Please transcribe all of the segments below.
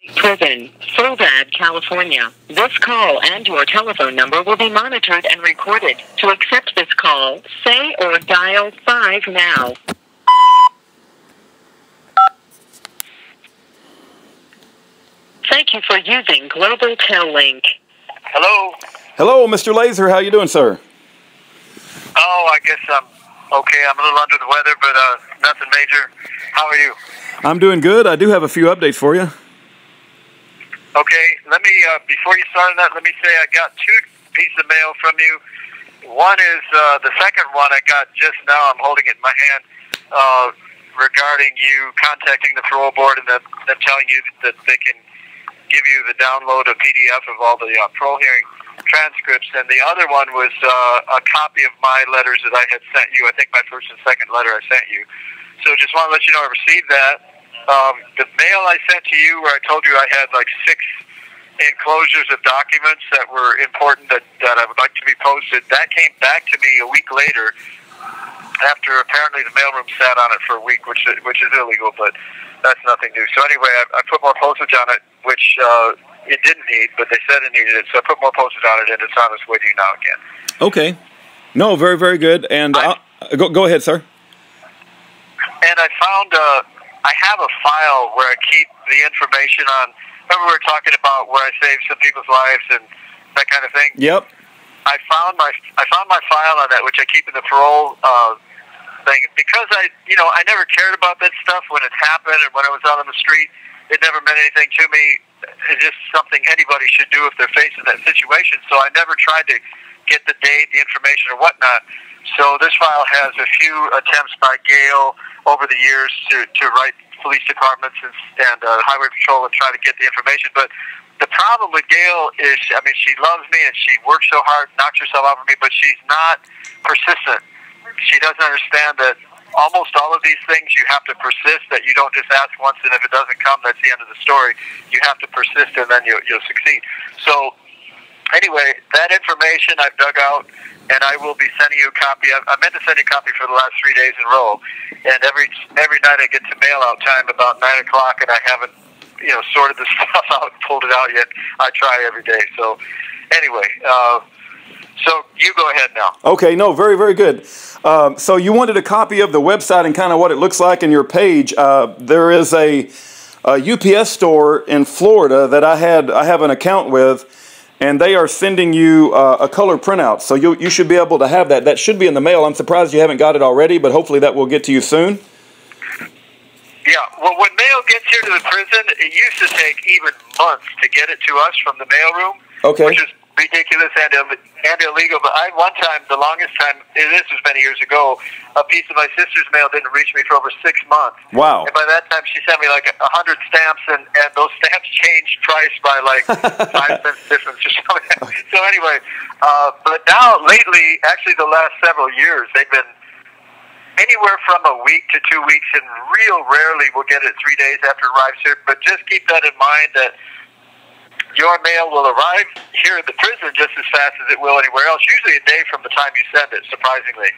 Prison, Soledad, California. This call and your telephone number will be monitored and recorded. To accept this call, say or dial 5 now. Thank you for using Global Tel Link. Hello? Hello, Mr. Lazor. How you doing, sir? Oh, I guess I'm okay. I'm a little under the weather, but nothing major. How are you? I'm doing good. I do have a few updates for you. Okay, let me, before you start on that, let me say I got 2 pieces of mail from you. One is, the second one I got just now, I'm holding it in my hand, regarding you contacting the parole board and them telling you that they can give you the download of PDF of all the parole hearing transcripts. And the other one was a copy of my letters that I had sent you. I think my first and second letter I sent you. So just want to let you know I received that. The mail I sent to you where I told you I had like 6 enclosures of documents that were important that I would like to be posted, that came back to me a week later after apparently the mailroom sat on it for a week, which is illegal, but that's nothing new. So anyway, I put more postage on it, which it didn't need, but they said it needed it, so I put more postage on it, and it's on its way to you now again. Okay. No, very, very good. And go ahead, sir. And I found I have a file where I keep the information on. Remember we were talking about where I saved some people's lives and that kind of thing. Yep. I found my file on that, which I keep in the parole thing, because I never cared about that stuff when it happened and when I was out on the street. It never meant anything to me. It's just something anybody should do if they're facing that situation. So I never tried to get the date, the information, or whatnot. So this file has a few attempts by Gail over the years to write police departments and highway patrol and try to get the information. But the problem with Gail is, I mean, she loves me and she works so hard, knocks herself out for me, but she's not persistent. She doesn't understand that almost all of these things you have to persist, that you don't just ask once and if it doesn't come, that's the end of the story. You have to persist and then you'll succeed. So anyway, that information I've dug out, and I will be sending you a copy. I meant to send you a copy for the last 3 days in a row, and every night I get to mail out time about 9 o'clock, and I haven't sorted this stuff out and pulled it out yet. I try every day. So anyway, so you go ahead now. Okay, no, very, very good. So you wanted a copy of the website and kind of what it looks like in your page. There is a UPS store in Florida that I have an account with, and they are sending you a color printout. So you should be able to have that. That should be in the mail. I'm surprised you haven't got it already, but hopefully that will get to you soon. Yeah, well, when mail gets here to the prison, it used to take even months to get it to us from the mailroom, okay, which is ridiculous and illegal. But one time, the longest time, this was many years ago, a piece of my sister's mail didn't reach me for over 6 months. Wow. And by that time, she sent me like 100 stamps, and those stamps changed price by like 5 cents difference or something. So anyway, but now, lately, actually the last several years, they've been anywhere from a week to 2 weeks, and real rarely we'll get it 3 days after it arrives here. But just keep that in mind, that your mail will arrive here at the prison just as fast as it will anywhere else, usually a day from the time you send it, surprisingly.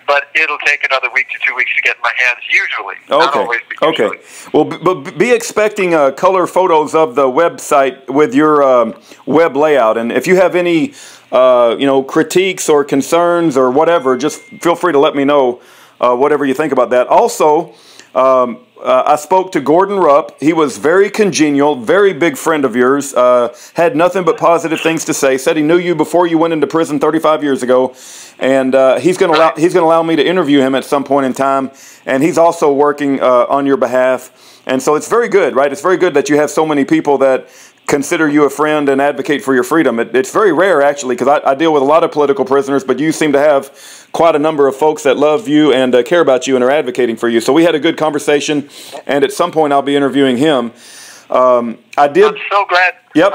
But it'll take another week to 2 weeks to get in my hands, usually. Okay. Not always, but usually. Okay. Well, but be expecting color photos of the website with your web layout. And if you have any, critiques or concerns or whatever, just feel free to let me know whatever you think about that. Also, I spoke to Gordon Rupp. He was very congenial, very big friend of yours, had nothing but positive things to say, said he knew you before you went into prison 35 years ago, and he's going to allow me to interview him at some point in time, and he's also working on your behalf. And so it's very good, right? It's very good that you have so many people that consider you a friend and advocate for your freedom. It's very rare, actually, because I deal with a lot of political prisoners, but you seem to have quite a number of folks that love you and care about you and are advocating for you. So we had a good conversation, and at some point I'll be interviewing him. I'm so glad. Yep.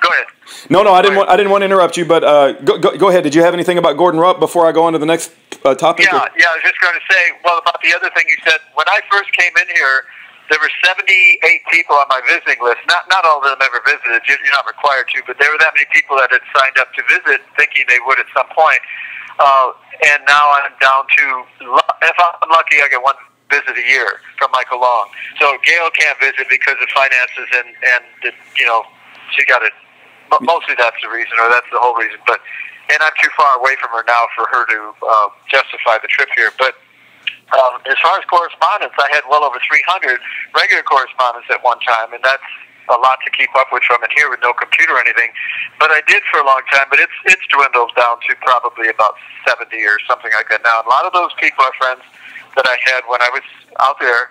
Go ahead. No, I didn't want to interrupt you, but go ahead. Did you have anything about Gordon Rupp before I go on to the next topic? Yeah, I was just going to say, well, about the other thing you said. When I first came in here, there were 78 people on my visiting list. Not all of them ever visited. You're not required to, but there were that many people that had signed up to visit, thinking they would at some point. And now I'm down to, if I'm lucky, I get one visit a year from Michael Long. So Gail can't visit because of finances and she got it. Mostly that's the reason, or that's the whole reason. And I'm too far away from her now for her to justify the trip here. But as far as correspondence, I had well over 300 regular correspondence at one time, and that's a lot to keep up with from in here with no computer or anything. But I did for a long time, but it's dwindled down to probably about 70 or something like that now. And a lot of those people are friends that I had when I was out there.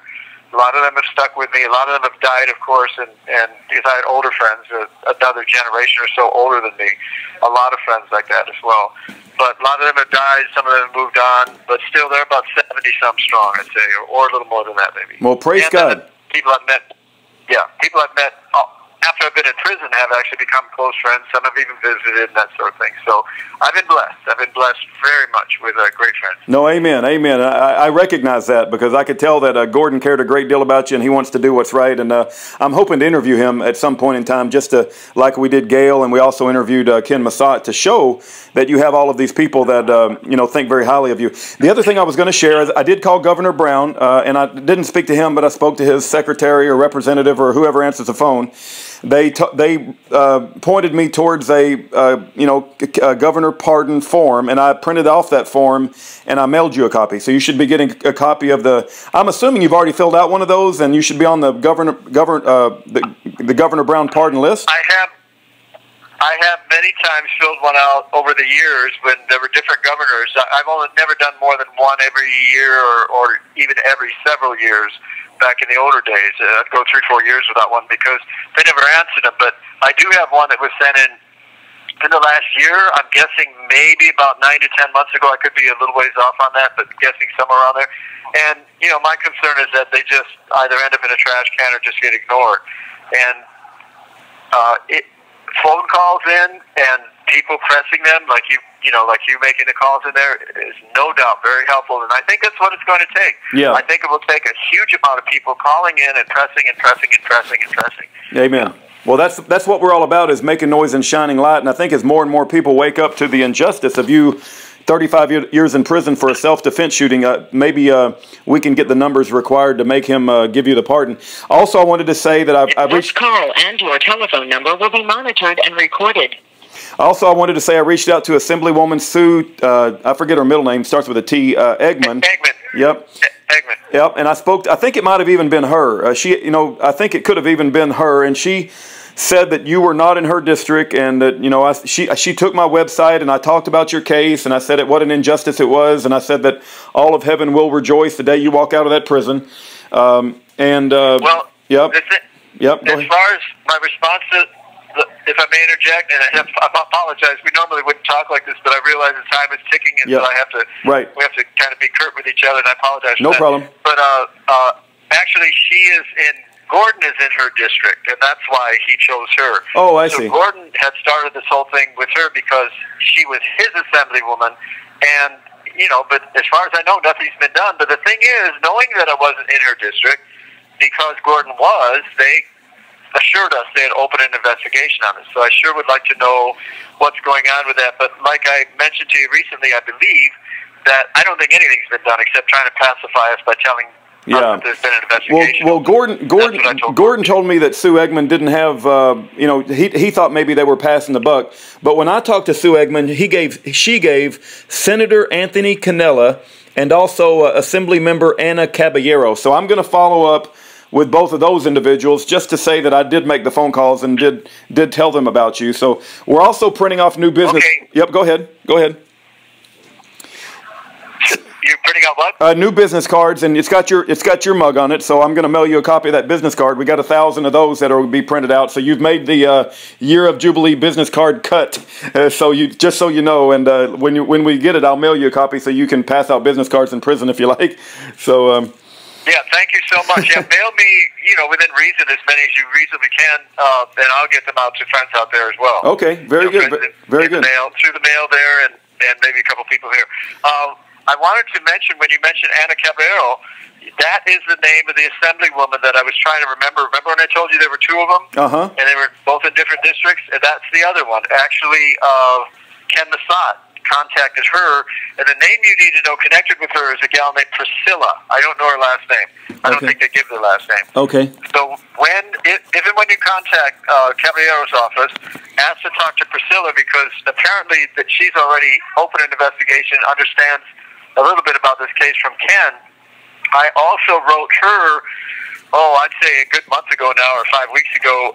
A lot of them have stuck with me. A lot of them have died, of course, and because I had older friends, another generation or so older than me. A lot of friends like that as well. But a lot of them have died. Some of them have moved on. But still, they're about 70-some strong, I'd say, or a little more than that, maybe. Well, praise God. People I've met, after I've been in prison have actually become close friends. Some have even visited and that sort of thing. So I've been blessed. I've been blessed very much with great friends. No, amen, amen. I recognize that because I could tell that Gordon cared a great deal about you and he wants to do what's right. And I'm hoping to interview him at some point in time just to, like we did Gail, and we also interviewed Ken Massat to show that you have all of these people that, think very highly of you. The other thing I was going to share is I did call Governor Brown, and I didn't speak to him, but I spoke to his secretary or representative or whoever answers the phone. They pointed me towards a governor pardon form, and I printed off that form and I mailed you a copy. So you should be getting a copy of the. I'm assuming you've already filled out one of those, and you should be on the Governor Brown pardon list. I have many times filled one out over the years when there were different governors. I've only never done more than one every year or even every several years. Back in the older days, I'd go 3-4 years without one because they never answered them. But I do have one that was sent in the last year. I'm guessing maybe about 9 to 10 months ago. I could be a little ways off on that, but guessing somewhere around there. And, my concern is that they just either end up in a trash can or just get ignored. And phone calls in and people pressing them, like you making the calls in there, is no doubt very helpful, and I think that's what it's going to take. Yeah. I think it will take a huge amount of people calling in and pressing and pressing and pressing and pressing. Amen. Well, that's what we're all about, is making noise and shining light, and I think as more and more people wake up to the injustice of you 35 years in prison for a self-defense shooting, maybe we can get the numbers required to make him give you the pardon. Also, I wanted to say that I've reached... This call and your telephone number will be monitored and recorded. Also, I wanted to say I reached out to Assemblywoman Sue, I forget her middle name, starts with a T, Eggman. Eggman. Yep. Eggman. Yep, and I think it might have even been her. I think it could have even been her, and she said that you were not in her district, and that, she took my website, and I talked about your case, and I said what an injustice it was, and I said that all of heaven will rejoice the day you walk out of that prison. Well, yep. Yep. As far as my response to... If I may interject, and I apologize, we normally wouldn't talk like this, but I realize the time is ticking, and so I have to. Right. We have to kind of be curt with each other, and I apologize. No problem. But actually, Gordon is in her district, and that's why he chose her. Oh, I see. So Gordon had started this whole thing with her because she was his assemblywoman, and but as far as I know, nothing's been done. But the thing is, knowing that I wasn't in her district, because Gordon was, they assured us they had opened an investigation on it. So I sure would like to know what's going on with that. But like I mentioned to you recently, I believe that I don't think anything's been done except trying to pacify us by telling us that there's been an investigation. Well, Gordon told me that Sue Eggman didn't have, he thought maybe they were passing the buck. But when I talked to Sue Eggman, she gave Senator Anthony Cannella and also Assembly Member Anna Caballero. So I'm going to follow up with both of those individuals, just to say that I did make the phone calls and did tell them about you. So we're also printing off new business. Okay. Yep, go ahead. You're printing out what? New business cards, and it's got your mug on it. So I'm going to mail you a copy of that business card. We got 1,000 of those that will be printed out. So you've made the Year of Jubilee business card cut. Just so you know, and when we get it, I'll mail you a copy so you can pass out business cards in prison if you like. So. Yeah, thank you so much. Yeah, mail me, within reason, as many as you reasonably can, and I'll get them out to friends out there as well. Okay, very good. Very good. Through the mail there, and maybe a couple people here. I wanted to mention, when you mentioned Anna Caballero, that is the name of the assemblywoman that I was trying to remember. Remember when I told you there were two of them? Uh-huh. And they were both in different districts? And that's the other one. Actually, Ken Massat contacted her, and the name you need to know connected with her is a gal named Priscilla. I don't know her last name. I don't think they give their last name. Okay. So if and when you contact Caballero's office, ask to talk to Priscilla, because apparently that she's already opened an investigation, understands a little bit about this case from Ken. I also wrote her, I'd say a good month ago now, or 5 weeks ago,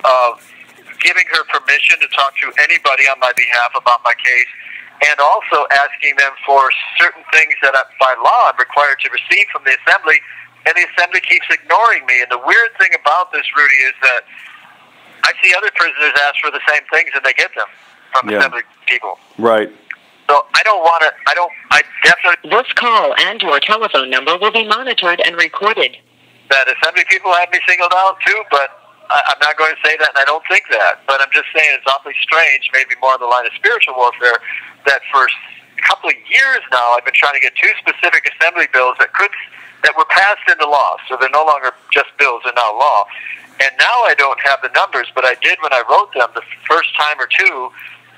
giving her permission to talk to anybody on my behalf about my case, and also asking them for certain things that by law I'm required to receive from the Assembly, and the Assembly keeps ignoring me. And the weird thing about this, Rudy, is that I see other prisoners ask for the same things, and they get them from Assembly people. Right. So I don't want to, I definitely... This call and your telephone number will be monitored and recorded. That Assembly people have me singled out too, but I'm not going to say that, and I don't think that. But I'm just saying it's awfully strange, maybe more on the line of spiritual warfare, that for a couple of years now I've been trying to get two specific Assembly bills that were passed into law. So they're no longer just bills, they're now law. And now I don't have the numbers, but I did when I wrote them the first time or two,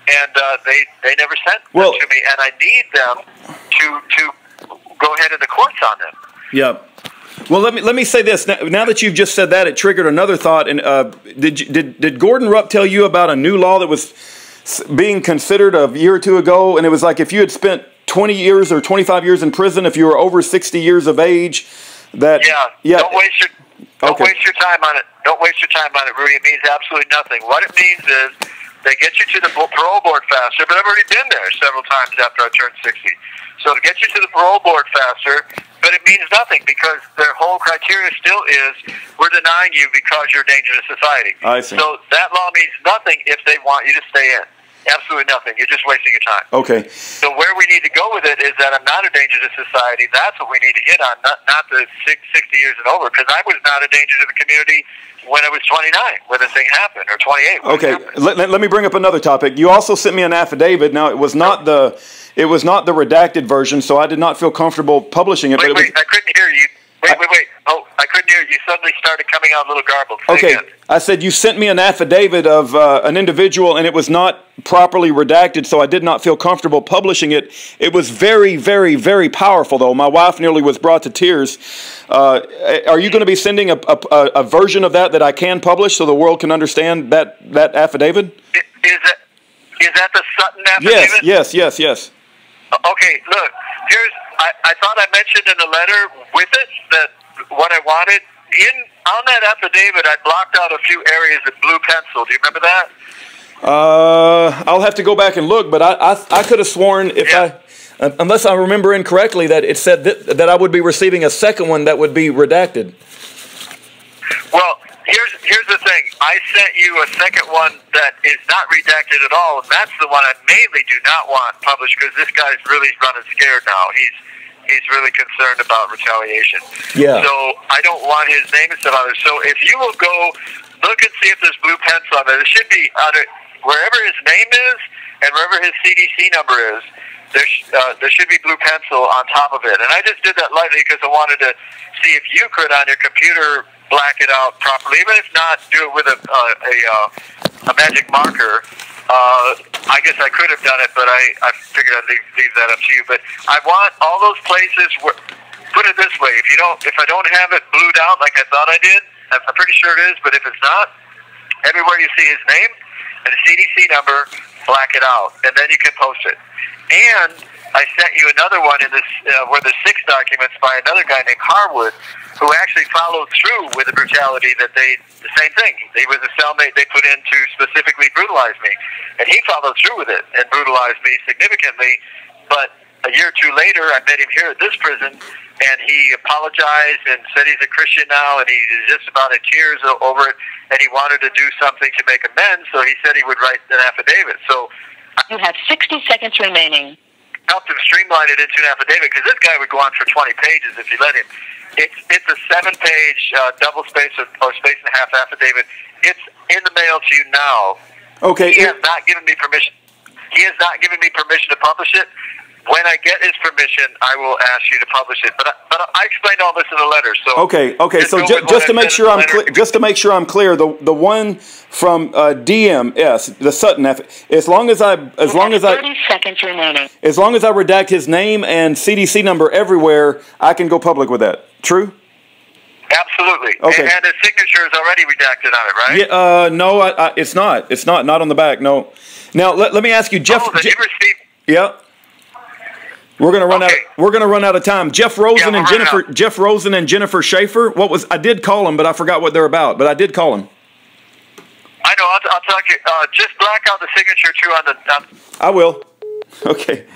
and they never sent them to me, and I need them to go ahead in the courts on them. Yeah. Well, let me say this. Now that you've just said that, it triggered another thought. And did Gordon Rupp tell you about a new law that was being considered a year or two ago? And it was like if you had spent 20 years or 25 years in prison, if you were over 60 years of age, that don't waste your time on it. Don't waste your time on it, Rudy. It means absolutely nothing. What it means is they get you to the parole board faster, but I've already been there several times after I turned 60. So to get you to the parole board faster, but it means nothing, because their whole criteria still is we're denying you because you're a danger to society. I see. So that law means nothing if they want you to stay in. Absolutely nothing. You're just wasting your time. Okay. So where we need to go with it is that I'm not a danger to society. That's what we need to hit on, not the 60 years and over, because I was not a danger to the community when I was 29, when this thing happened, or 28. Okay, let me bring up another topic. You also sent me an affidavit. Now, it was not the redacted version, so I did not feel comfortable publishing it. Wait, I couldn't hear you. Wait. Oh, I couldn't hear you. You suddenly started coming out a little garbled. Okay, I said you sent me an affidavit of an individual, and it was not properly redacted, so I did not feel comfortable publishing it. It was very, very, very powerful, though. My wife nearly was brought to tears. Are you going to be sending a version of that I can publish so the world can understand that affidavit? Is that the Sutton affidavit? Yes. Okay, look, I thought I mentioned in the letter with it that what I wanted. On that affidavit, I blocked out a few areas with blue pencil. Do you remember that? I'll have to go back and look, but I could have sworn, unless I remember incorrectly, that it said that I would be receiving a second one that would be redacted. Well, here's the thing. I sent you a second one that is not redacted at all, and that's the one I mainly do not want published, because this guy's really running scared now. He's really concerned about retaliation. Yeah. So I don't want his name and stuff on there. So if you will go look and see if there's blue pencil on there, there should be on it, wherever his name is and wherever his CDC number is, there should be blue pencil on top of it. And I just did that lightly because I wanted to see if you could on your computer black it out properly. Even if not, do it with a magic marker. I guess I could have done it, but I figured I'd leave that up to you. But I want all those places where, put it this way, if I don't have it blued out like I thought I did, I'm pretty sure it is, but if it's not, everywhere you see his name and the CDC number, black it out, and then you can post it. And I sent you another one in this where there's 6 documents by another guy named Harwood, who actually followed through with the brutality that the same thing. He was a cellmate they put in to specifically brutalize me. And he followed through with it and brutalized me significantly. But a year or two later, I met him here at this prison, and he apologized and said he's a Christian now, and he's just about in tears over it, and he wanted to do something to make amends, so he said he would write an affidavit. So you have 60 seconds remaining. Helped him streamline it into an affidavit, because this guy would go on for 20 pages if you let him. It's a 7-page double space or space and a half affidavit. It's in the mail to you now. Okay. He has not given me permission. He has not given me permission to publish it. when I get his permission, I will ask you to publish it. But I explained all this in the letter. So okay. So just to make sure I'm clear, the one from DMS, the Sutton, as long as I 30 seconds remaining. As long as I redact his name and CDC number everywhere, I can go public with that. True? Absolutely. Okay. And his signature is already redacted on it, right? Yeah. No, it's not. It's not on the back. No. Now let me ask you, Jeff. Oh, you received. Yeah. We're gonna run out. We're gonna run out of time. Jeff Rosen and Jennifer. Jeff Rosen and Jennifer Schaefer. I did call them, but I forgot what they're about. But I did call them. I know. I'll talk to you. Just black out the signature too on the. I will. Okay.